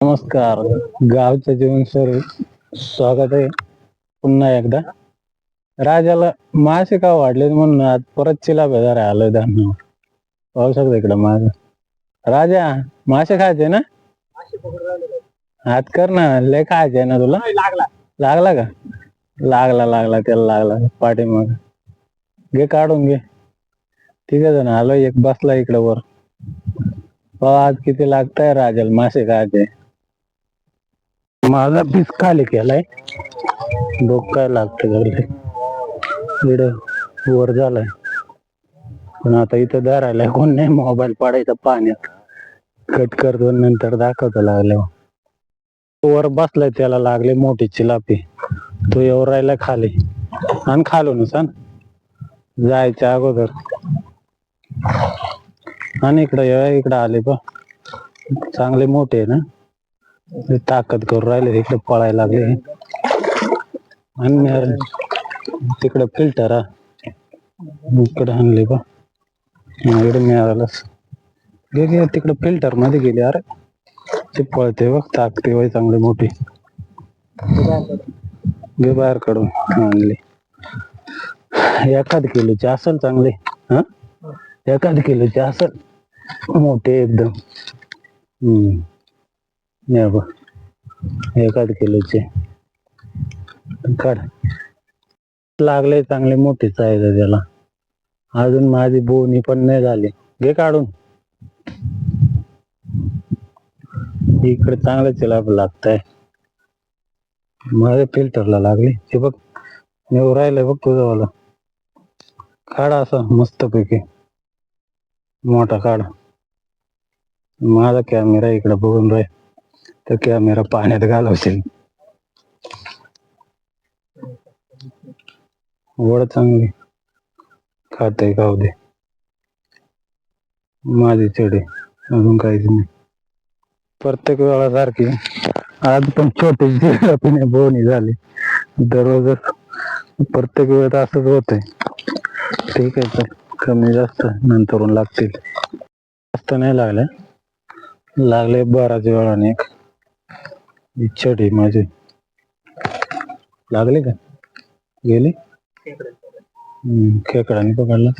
नमस्कार. गावचं जीवन सर, स्वागत आहे पुन्हा एकदा. राजाला मासे का वाढले म्हणून आज परत चिला बेजार आलोय धान्य. पाहू शकतो इकडं माग. राजा, मासे खायचे ना? हात कर ना, लय खायचे ना तुला. लागला का? लागला त्याला लागला पाठीमाग. घे काढून घे. ठीक आहे ना, आलो एक बसला इकडं वर. आज किती लागतंय राजाला मासे खायचे. माझा पीस खाली केलाय, डोकाय लागतं घरले इकडं वर झालाय. पण आता इथं धरायला कोण नाही, मोबाईल पडायचा पाण्यात. कट करतो नंतर दाखवतो लागल्यावर. वर बसलाय त्याला लागले मोठी चिलापी, तो येऊ राहिला खाली आणि खालूनच जायच्या अगोदर. आणि इकडं आले पा, चांगले मोठे आहे ना, ताकद करून राहिले इकडे पळायला लागले. आणि तिकडे फिल्टर इकडे आणले पा, इकडे मिळालाच गे तिकडे फिल्टर मध्ये गेले. अरे ते पळते बघ, ताकते वय चांगली मोठी. गे बाहेर काढून आणले. 1 किलोचे असेल चांगले. 1 किलोचे असेल, मोठे एकदम. 1 किलोचे काढ. लागले चांगले मोठे साईज आहे त्याला. अजून माझी बोनी पण नाही झाली. घे काढून. इकडे चांगलं चिलाप लागतंय. माझ्या फिल्टरला लागले ते बघ, येऊ राहिलंय बघ तुझं. काढा असं मस्त पैकी मोठा काढ. माझा कॅमेरा इकडे बघून राहील तर कॅमेरा पाण्यात घालवशील. वड चांगली खाते, खाऊ दे. माझी चढे अजून काहीच नाही. प्रत्येक वेळा सारखी आज पण छोटी बोनी झाली. दररोजच प्रत्येक वेळेत असंच होतंय. ठीक आहे, तर कमी जास्त नंतरून लागतील. जास्त नाही लागले बराच वेळाने. एक छडी माझी लागली का गेली. खेकडाने पकडला.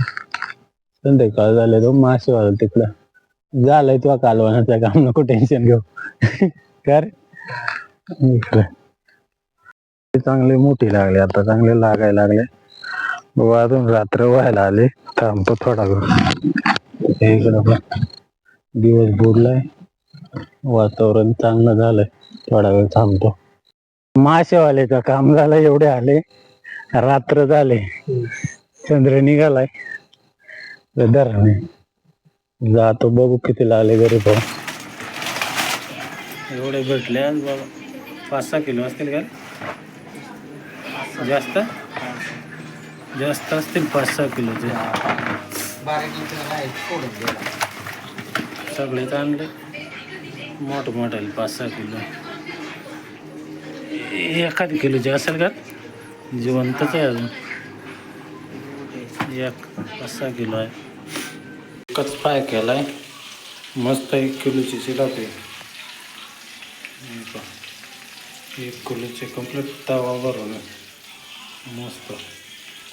संध्याकाळ झाले तो मासे वाजल तिकडं झालंय. तुला कालवणाचं काम, नको टेन्शन घेऊ. कर चांगले मोठी लागले, आता चांगले लागायला लागले. अजून रात्र व्हायला आले, थांबतो थोडा वेळ. इकडं दिवस बुडलाय, वातावरण चांगलं झालंय, थोडा वेळ थांबतो. मासेवाल्याचं काम झालं, एवढे आले. रात्र झाले, चंद्र निघालाय. धर जातो, बघू किती लागले घरी भाऊ. एवढे भेटले आज बाबा. 5-6 किलो असतील का? जास्त असतील 5-6 किलोचे. सगळेच आणले मोठे 5-6 किलो. 1 किलोचे असेल का? जिवंतच आहे अजून. 5-6 किलो आहे. एकच फ्राय केलाय मस्त. 1 किलोची चिलापी. 1 किलोचे कंप्लीट तवा भरून मस्त.